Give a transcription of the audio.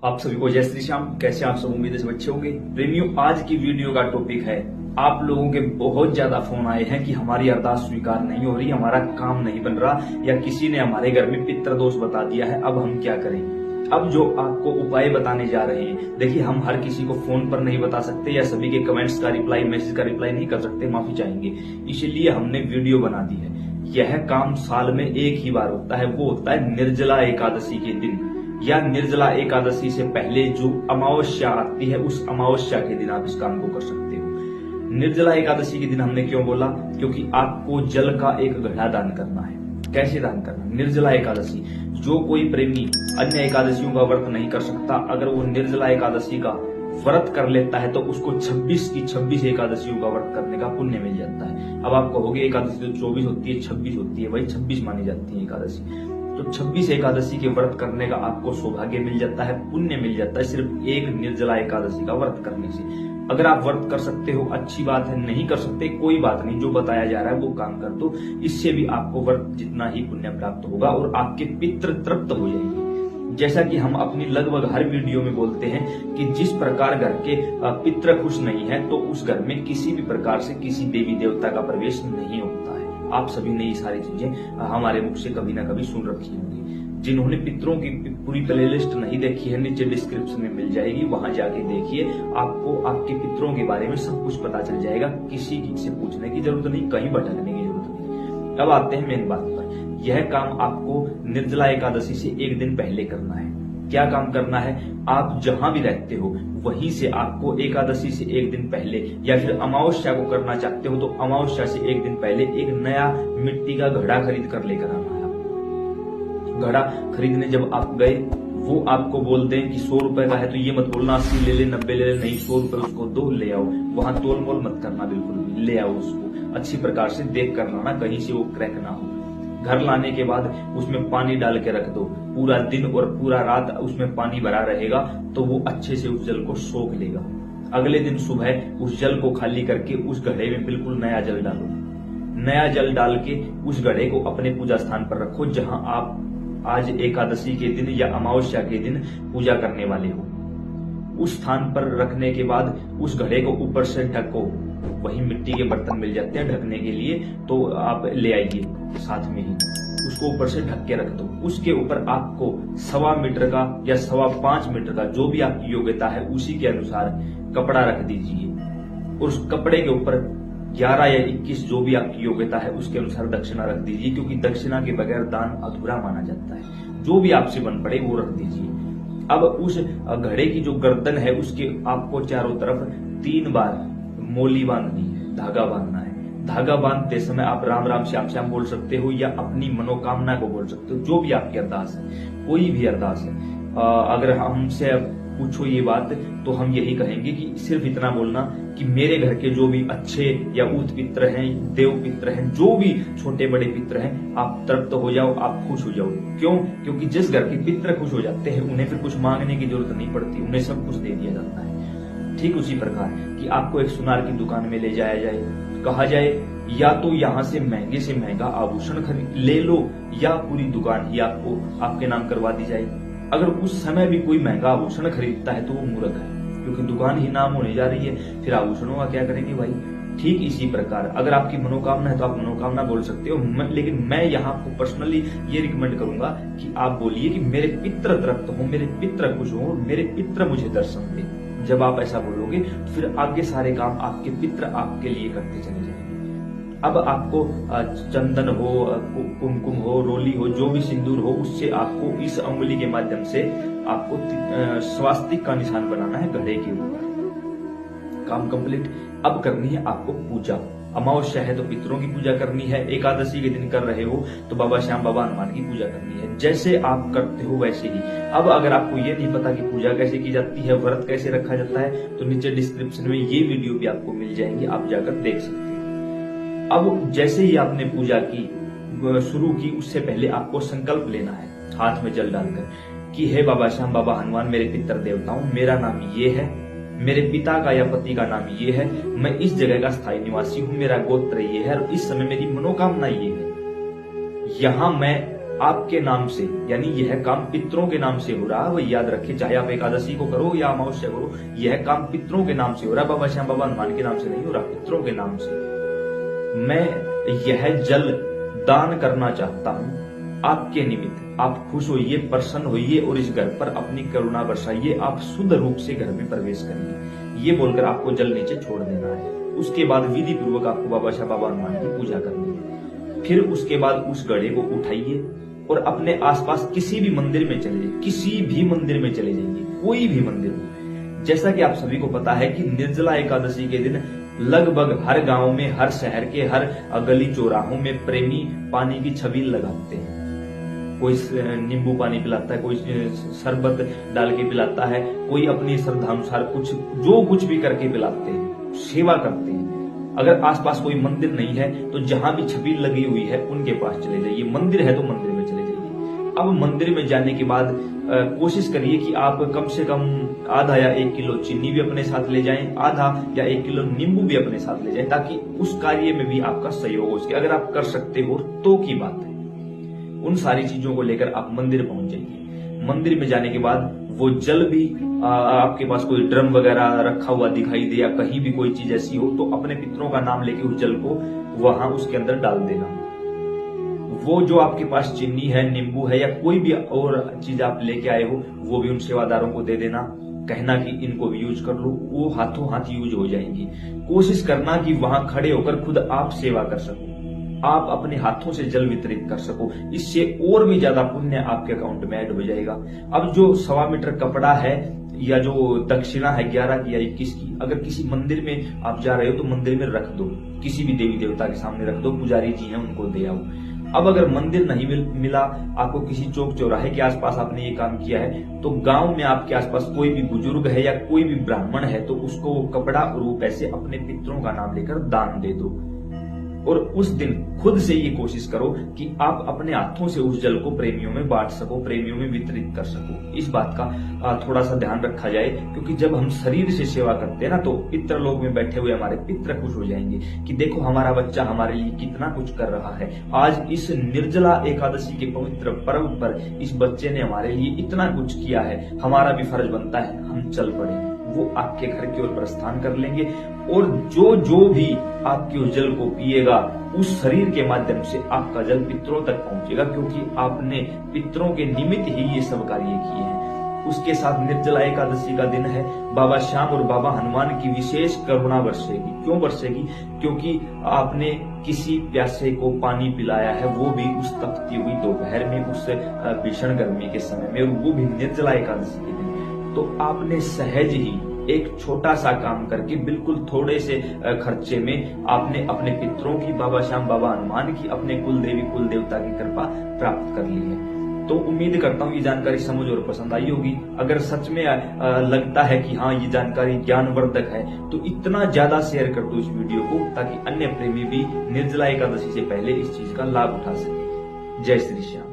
आप सभी को जय श्री श्याम। कैसे आप सब, उम्मीद है सब अच्छे होंगे। प्रेमियों, आज की वीडियो का टॉपिक है, आप लोगों के बहुत ज्यादा फोन आए हैं कि हमारी अरदास स्वीकार नहीं हो रही, हमारा काम नहीं बन रहा, या किसी ने हमारे घर में पितृ दोष बता दिया है, अब हम क्या करें। अब जो आपको उपाय बताने जा रहे हैं, देखिए हम हर किसी को फोन पर नहीं बता सकते या सभी के कमेंट्स का रिप्लाई, मैसेज का रिप्लाई नहीं कर सकते, माफी चाहेंगे। इसीलिए हमने वीडियो बना दी है। यह काम साल में एक ही बार होता है, वो होता है निर्जला एकादशी के दिन, या निर्जला एकादशी से पहले जो अमावस्या आती है, उस अमावस्या के दिन आप इस काम को कर सकते हो। निर्जला एकादशी के दिन हमने क्यों बोला, क्योंकि आपको जल का एक घड़ा दान करना है। कैसे दान करना? निर्जला एकादशी, जो कोई प्रेमी अन्य एकादशियों का व्रत नहीं कर सकता, अगर वो निर्जला एकादशी का व्रत कर लेता है तो उसको 26 की 26 एकादशियों का व्रत करने का पुण्य मिल जाता है। अब आप कहोगे एकादशी तो 24 होती है, 26 होती है, वही 26 मानी जाती है एकादशी। तो 26 एकादशी के व्रत करने का आपको सौभाग्य मिल जाता है, पुण्य मिल जाता है, सिर्फ एक निर्जला एकादशी का व्रत करने से। अगर आप व्रत कर सकते हो अच्छी बात है, नहीं कर सकते कोई बात नहीं, जो बताया जा रहा है वो काम कर दो, इससे भी आपको व्रत जितना ही पुण्य प्राप्त होगा और आपके पितृ तृप्त हो जाएंगे। जैसा कि हम अपनी लगभग हर वीडियो में बोलते हैं कि जिस प्रकार घर के पितृ खुश नहीं है तो उस घर में किसी भी प्रकार से किसी देवी देवता का प्रवेश नहीं होता है। आप सभी ने ये सारी चीजें हमारे मुख से कभी ना कभी सुन रखी होंगी। जिन्होंने पितरों की पूरी प्लेलिस्ट नहीं देखी है, नीचे डिस्क्रिप्शन में मिल जाएगी, वहां जाके देखिए, आपको आपके पितरों के बारे में सब कुछ पता चल जाएगा। किसी से पूछने की जरूरत नहीं, कहीं भटकने की जरूरत नहीं। अब आते हैं मेन बात पर। यह काम आपको निर्जला एकादशी से एक दिन पहले करना है। क्या काम करना है? आप जहां भी रहते हो वहीं से आपको एकादशी से एक दिन पहले, या फिर अमावस्या को करना चाहते हो तो अमावस्या से एक दिन पहले एक नया मिट्टी का घड़ा खरीद कर लेकर आना है। घड़ा खरीदने जब आप गए, वो आपको बोलते हैं कि 100 रुपए का है तो ये मत बोलना 80 ले ले, 90 ले ले, नहीं 100 रुपए उसको दो, ले आओ। वहां तोल मोल मत करना, बिल्कुल भी ले आओ उसको, अच्छी प्रकार से देख कर लाना, कहीं से वो क्रैक ना हो। घर लाने के बाद उसमें पानी डाल के रख दो, पूरा दिन और पूरा रात उसमें पानी भरा रहेगा तो वो अच्छे से उस जल को सोख लेगा। अगले दिन सुबह उस जल को खाली करके उस घड़े में बिल्कुल नया जल डालो। नया जल डाल के उस घड़े को अपने पूजा स्थान पर रखो, जहां आप आज एकादशी के दिन या अमावस्या के दिन पूजा करने वाले हो। उस स्थान पर रखने के बाद उस घड़े को ऊपर से ढको। वही मिट्टी के बर्तन मिल जाते हैं ढकने के लिए, तो आप ले आइए साथ में ही, उसको ऊपर से ढक के रख दो। उसके ऊपर आपको 1.25 मीटर का या 5.25 मीटर का, जो भी आपकी योग्यता है उसी के अनुसार कपड़ा रख दीजिए, और उस कपड़े के ऊपर 11 या 21, जो भी आपकी योग्यता है उसके अनुसार दक्षिणा रख दीजिए, क्योंकि दक्षिणा के बगैर दान अधूरा माना जाता है। जो भी आपसे बन पड़े वो रख दीजिए। अब उस घड़े की जो गर्दन है उसके आपको चारों तरफ 3 बार मोली बांधनी है, धागा बांधना है। धागा बांधते समय आप राम राम श्याम श्याम बोल सकते हो या अपनी मनोकामना को बोल सकते हो, जो भी आपकी अरदास है, कोई भी अरदास है। अगर हमसे पूछो ये बात तो हम यही कहेंगे कि सिर्फ इतना बोलना कि मेरे घर के जो भी अच्छे या ऊत पित्र हैं, देव पित्र हैं, जो भी छोटे बड़े पित्र हैं, आप तृप्त हो जाओ, आप खुश हो जाओ। क्यों? क्योंकि जिस घर के पित्र खुश हो जाते हैं उन्हें फिर कुछ मांगने की जरूरत नहीं पड़ती, उन्हें सब कुछ दे दिया जाता है। ठीक उसी प्रकार कि आपको एक सुनार की दुकान में ले जाया जाए, कहा जाए या तो यहाँ से महंगे से महंगा आभूषण खरीद ले लो, या पूरी दुकान ही आपको आपके नाम करवा दी जाए। अगर उस समय भी कोई महंगा आभूषण खरीदता है तो वो मूर्ख है, क्योंकि दुकान ही नाम होने जा रही है, फिर आभूषणों का क्या करेंगे भाई। ठीक इसी प्रकार अगर आपकी मनोकामना है तो आप मनोकामना बोल सकते हो, लेकिन मैं यहाँ आपको पर्सनली ये रिकमेंड करूंगा कि आप बोलिए कि मेरे पितृ तृप्त हो, मेरे पितृ खुश हो, मेरे पितृ मुझे दर्शन दे। जब आप ऐसा बोलोगे फिर आगे सारे काम आपके पितृ आपके लिए करते चले जाएंगे। अब आपको चंदन हो, कुमकुम हो, रोली हो, जो भी सिंदूर हो, उससे आपको इस अंगुली के माध्यम से आपको स्वास्तिक का निशान बनाना है घड़े के ऊपर। काम कंप्लीट। अब करनी है आपको पूजा। अमावस्या है तो पितरों की पूजा करनी है, एकादशी के दिन कर रहे हो तो बाबा श्याम बाबा हनुमान की पूजा करनी है। जैसे आप करते हो वैसे ही। अब अगर आपको ये नहीं पता कि पूजा कैसे की जाती है, व्रत कैसे रखा जाता है, तो नीचे डिस्क्रिप्शन में ये वीडियो भी आपको मिल जाएंगे, आप जाकर देख सकते हैं। अब जैसे ही आपने पूजा की शुरू की, उससे पहले आपको संकल्प लेना है हाथ में जल डालकर कि हे बाबा श्याम बाबा हनुमान, मेरे पितर देवताओं, मेरा नाम ये है, मेरे पिता का या पति का नाम ये है, मैं इस जगह का स्थायी निवासी हूँ, मेरा गोत्र ये है और इस समय मेरी मनोकामना ये है। यहाँ मैं आपके नाम से, यानी यह काम पितरों के नाम से हो रहा है। वही याद रखें, चाहे आप एकादशी को करो या अमावस्या करो, यह काम पितरों के नाम से हो रहा है। बाबा श्याम बाबा हनुमान के नाम से नहीं हो रहा, पितरों के नाम से। मैं यह जल दान करना चाहता हूं आपके निमित्त। आप खुश होइए, प्रसन्न होइए और इस घर पर अपनी करुणा बरसाइए। आप शुद्ध रूप से घर में प्रवेश करिए, ये बोलकर आपको जल नीचे छोड़ देना है। उसके बाद विधि पूर्वक आपको बाबा श्याम बाबा हनुमान की पूजा करनी है। फिर उसके बाद उस घड़े को उठाइए और अपने आसपास किसी भी मंदिर में चले जाइए, किसी भी मंदिर में चले जाइए, कोई भी मंदिर हो। जैसा कि आप सभी को पता है कि निर्जला एकादशी के दिन लगभग हर गांव में, हर शहर के हर गली चौराहों में प्रेमी पानी की छबील लगाते हैं। कोई नींबू पानी पिलाता है, कोई शरबत डाल के पिलाता है, कोई अपनी श्रद्धानुसार कुछ भी करके पिलाते हैं, सेवा करते हैं। अगर आसपास कोई मंदिर नहीं है तो जहां भी छबील लगी हुई है उनके पास चले जाइए। मंदिर है तो मंदिर में चले जाइए। अब मंदिर में जाने के बाद कोशिश करिए कि आप कम से कम आधा या 1 किलो चीनी भी अपने साथ ले जाएं, आधा या 1 किलो नींबू भी अपने साथ ले जाएं, ताकि उस कार्य में भी आपका सहयोग हो सके। अगर आप कर सकते हो तो की बात है। उन सारी चीजों को लेकर आप मंदिर पहुंच जाइए। मंदिर में जाने के बाद वो जल भी आपके पास कोई ड्रम वगैरह रखा हुआ दिखाई दे या कहीं भी कोई चीज ऐसी हो तो अपने पितरों का नाम लेके उस जल को वहां उसके अंदर डाल देना। वो जो आपके पास चीनी है, नींबू है या कोई भी और चीज आप लेके आए हो वो भी उन सेवादारों को दे देना। कहना कि इनको भी यूज कर लो, वो हाथों हाथ यूज हो जाएंगी। कोशिश करना कि वहां खड़े होकर खुद आप सेवा कर सको, आप अपने हाथों से जल वितरित कर सको। इससे और भी ज्यादा पुण्य आपके अकाउंट में ऐड हो जाएगा। अब जो 1.25 मीटर कपड़ा है या जो दक्षिणा है 11 की या 21 की, अगर किसी मंदिर में आप जा रहे हो तो मंदिर में रख दो, किसी भी देवी देवता के सामने रख दो, पुजारी जी हैं उनको दे आओ। अब अगर मंदिर नहीं मिला आपको, किसी चौक चौराहे के आसपास आपने ये काम किया है, तो गांव में आपके आसपास कोई भी बुजुर्ग है या कोई भी ब्राह्मण है तो उसको कपड़ा और वो पैसे अपने पितरों का नाम लेकर दान दे दो। और उस दिन खुद से ये कोशिश करो कि आप अपने हाथों से उस जल को प्रेमियों में बांट सको, प्रेमियों में वितरित कर सको। इस बात का थोड़ा सा ध्यान रखा जाए, क्योंकि जब हम शरीर से सेवा करते हैं ना तो पितृलोक में बैठे हुए हमारे पितृ खुश हो जाएंगे कि देखो हमारा बच्चा हमारे लिए कितना कुछ कर रहा है। आज इस निर्जला एकादशी के पवित्र पर्व पर इस बच्चे ने हमारे लिए इतना कुछ किया है, हमारा भी फर्ज बनता है हम चल पड़े। वो आपके घर की ओर प्रस्थान कर लेंगे और जो भी आपके उस जल को पिएगा उस शरीर के माध्यम से आपका जल पितरों तक पहुंचेगा, क्योंकि आपने पितरों के निमित्त ही ये सब कार्य किए हैं। उसके साथ निर्जला एकादशी का दिन है, बाबा श्याम और बाबा हनुमान की विशेष करुणा बरसेगी। क्यों बरसेगी? क्योंकि आपने किसी प्यासे को पानी पिलाया है, वो भी उस तपती हुई दोपहर में, उस भीषण गर्मी के समय में, और वो भी निर्जला एकादशी के दिन। तो आपने सहज ही एक छोटा सा काम करके बिल्कुल थोड़े से खर्चे में आपने अपने पितरों की, बाबा श्याम बाबा हनुमान की, अपने कुल देवी कुल देवता की कृपा प्राप्त कर ली है। तो उम्मीद करता हूँ ये जानकारी समझ और पसंद आई होगी। अगर सच में लगता है कि हाँ ये जानकारी ज्ञानवर्धक है तो इतना ज्यादा शेयर कर दो इस वीडियो को, ताकि अन्य प्रेमी भी निर्जला एकादशी से पहले इस चीज का लाभ उठा सके। जय श्री श्याम।